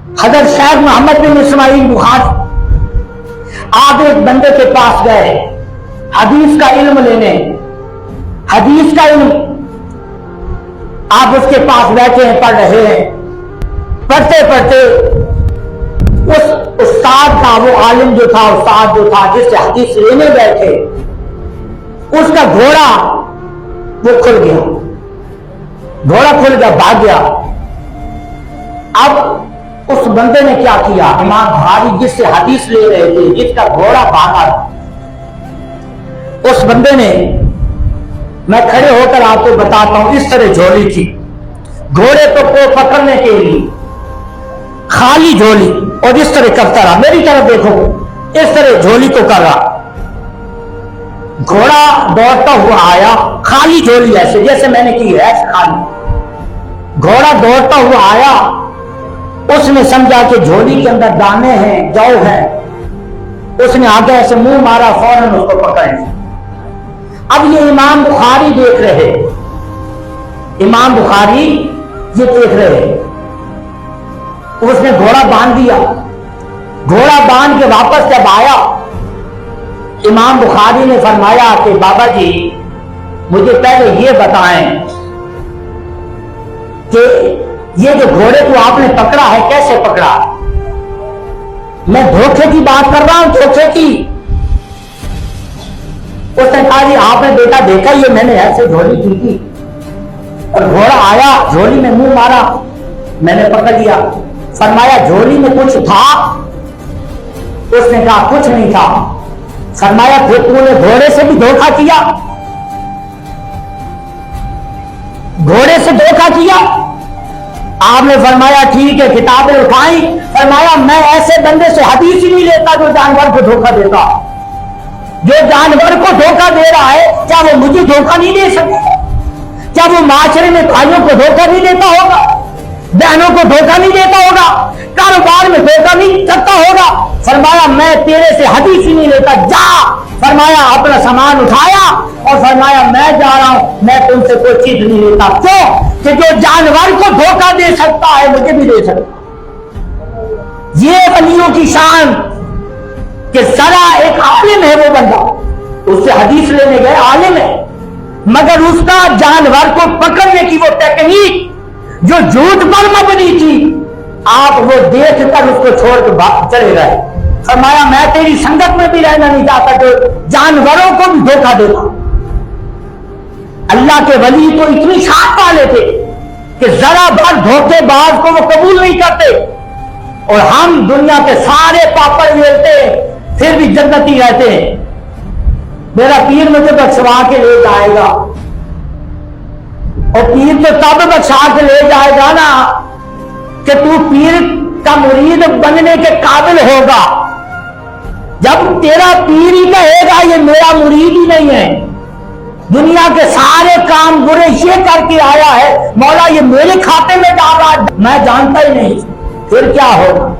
حضرت شیخ محمد بن اسماعیل بخاری آپ ایک بندے کے پاس گئے حدیث کا علم لینے. حدیث کا علم آپ اس کے پاس بیٹھے ہیں, پڑھ رہے ہیں. پڑھتے پڑھتے اس استاد کا, وہ عالم جو تھا, استاد جو تھا جس سے حدیث لینے بیٹھے, اس کا گھوڑا وہ کھل گیا. گھوڑا کھل گیا, بھاگ گیا. اب اس بندے نے کیا کیا, امام بخاری جس سے حدیث لے رہے تھے, جس کا گھوڑا بھاگا, اس بندے نے, میں کھڑے ہو کر آپ کو بتاتا ہوں, اس طرح جھولی تھی گھوڑے کو پکڑنے کے لیے, خالی جھولی, اور اس طرح کرتا رہا. میری طرف دیکھو, اس طرح جھولی کو کر رہا. گھوڑا دوڑتا ہوا آیا, خالی جھولی, ایسے جیسے میں نے کی ہے خالی. گھوڑا دوڑتا ہوا آیا, اس نے سمجھا کہ جھولی کے اندر دانے ہیں, جو ہیں. اس نے آگے ایسے منہ مارا, فوراً اس کو پکڑ لیا. اب یہ امام بخاری دیکھ رہے, امام بخاری یہ دیکھ رہے. اس نے گھوڑا باندھ دیا. گھوڑا باندھ کے واپس جب آیا, امام بخاری نے فرمایا کہ بابا جی مجھے پہلے یہ بتائیں کہ یہ جو گھوڑے کو آپ نے پکڑا ہے کیسے پکڑا؟ میں دھوکے کی بات کر رہا ہوں, دھوکے کی. اس نے کہا جی آپ نے بیٹا دیکھا, یہ میں نے ایسے جھولی کی تھی اور گھوڑا آیا, جھولی میں منہ مارا, میں نے پکڑ لیا. فرمایا جھولی میں کچھ تھا؟ اس نے کہا کچھ نہیں تھا. فرمایا پھر تو نے گھوڑے سے بھی دھوکا کیا, گھوڑے سے دھوکا کیا. آپ نے فرمایا ٹھیک ہے, کتابیں اٹھائیں. فرمایا میں ایسے بندے سے حدیث ہی نہیں لیتا جو جانور کو دھوکا دیتا. جو جانور کو دھوکا دے رہا ہے, کیا وہ مجھے دھوکا نہیں دے سکتا؟ کیا وہ معاشرے میں بھائیوں کو دھوکا نہیں دیتا ہوگا, بہنوں کو دھوکا نہیں دیتا ہوگا, کاروبار میں دھوکا نہیں کرتا ہوگا؟ فرمایا میں تیرے سے حدیث ہی نہیں لیتا, جا. فرمایا اپنا سامان اٹھایا اور فرمایا میں جا رہا ہوں, میں تم سے کوئی چیز نہیں لیتا. کیوں کہ جو جانور کو دھوکا دے سکتا ہے مجھے بھی دے سکتا. یہ ولیوں کی شان کہ ذرا ایک عالم ہے وہ بندہ, اس سے حدیث لینے گئے, عالم ہے, مگر اس کا جانور کو پکڑنے کی وہ ٹیکنیک جو جھوٹ پر مبنی تھی, آپ وہ دیکھ کر اس کو چھوڑ کے چلے گئے. فرمایا میں تیری سنگت میں بھی رہنا نہیں چاہتا جو جانوروں کو بھی دھوکا دیتا. اللہ کے ولی تو اتنی شان والے تھے کہ ذرا بھر دھوکے باز کو وہ قبول نہیں کرتے, اور ہم دنیا کے سارے پاپڑ لیتے پھر بھی جنتی رہتے ہیں. میرا پیر مجھے بخشوا کے لے جائے گا, اور پیر تو تب بخشا کے لے جائے گا نا کہ تو پیر کا مرید بننے کے قابل ہوگا. جب تیرا پیر ہی کہے گا یہ میرا مرید ہی نہیں ہے, دنیا کے سارے کام برے یہ کر کے آیا ہے, مولا یہ میرے کھاتے میں ڈال رہا ہے, میں جانتا ہی نہیں, پھر کیا ہوگا؟